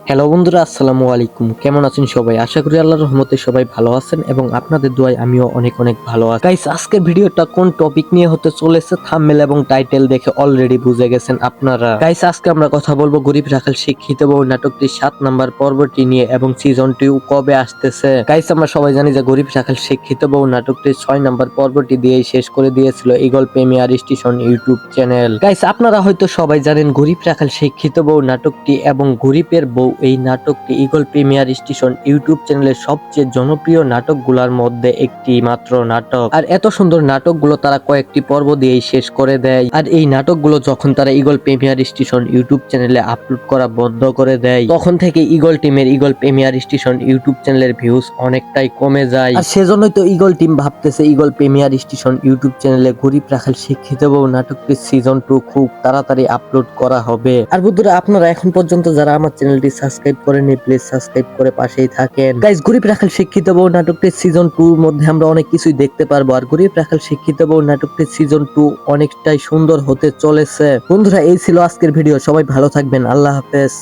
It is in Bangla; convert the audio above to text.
হ্যালো বন্ধুরা, আসসালামু আলাইকুম। কেমন আছেন সবাই? আশা করি আল্লাহর রহমতে সবাই ভালো আছেন এবং আপনাদের দোয়ায় আমিও অনেক অনেক ভালো আছি। গাইস, আজকের ভিডিওটা কোন টপিক নিয়ে হতে চলেছে থাম্বনেল এবং টাইটেল দেখে অলরেডি বুঝে গেছেন আপনারা। গাইস, আজকে আমরা কথা বলবো গরিব রাখাল শিক্ষিত বউ নাটকটির 7 নাম্বার পর্বটি নিয়ে এবং সিজন 2 কবে আসতেছে। গাইস, আমরা সবাই জানি যে গরিব রাখাল শিক্ষিত বউ নাটকটির 6 নাম্বার পর্বটি দিয়েই শেষ করে দিয়েছিল eagle premier station YouTube channel. Guys, আপনারা হয়তো সবাই জানেন গরিব রাখাল শিক্ষিত বউ নাটকটি এবং গরিবের বউ এই নাটকটি ঈগল প্রিমিয়ার স্টেশন ইউটিউব চ্যানেলের সবচেয়ে জনপ্রিয় নাটকগুলোর মধ্যে একটি মাত্র নাটক। আর এত সুন্দর নাটকগুলো তারা কয়েকটি পর্ব দিয়েই শেষ করে দেয়। আর এই নাটকগুলো যখন তারা ঈগল প্রিমিয়ার স্টেশন ইউটিউব চ্যানেলে আপলোড করা বন্ধ করে দেয়, তখন থেকে ঈগল টিমের ঈগল প্রিমিয়ার স্টেশন ইউটিউব চ্যানেলের ভিউজ অনেকটাই কমে যায়। আর সেজন্যই তো ঈগল টিম ভাবতেছে ঈগল প্রিমিয়ার স্টেশন ইউটিউব চ্যানেলে গরিব রাখাল শিক্ষিত বউ নাটকটির সিজন 2 খুব তাড়াতাড়ি আপলোড করা হবে। আর বন্ধুরা, আপনারা এখন পর্যন্ত যারা আমার চ্যানেলটি সাবস্ক্রাইব করেননি, প্লিজ সাবস্ক্রাইব করে পাশেই থাকেন। গাইস, গরিব রাখাল শিক্ষিত বউ নাটকটির সিজন 2 এর মধ্যে আমরা অনেক কিছুই দেখতে পারবো। আর গরিব রাখাল শিক্ষিত বউ নাটকটির সিজন 2 অনেকটাই সুন্দর হতে চলেছে। বন্ধুরা, এই ছিল আজকের ভিডিও। সবাই ভালো থাকবেন। আল্লাহ হাফেজ।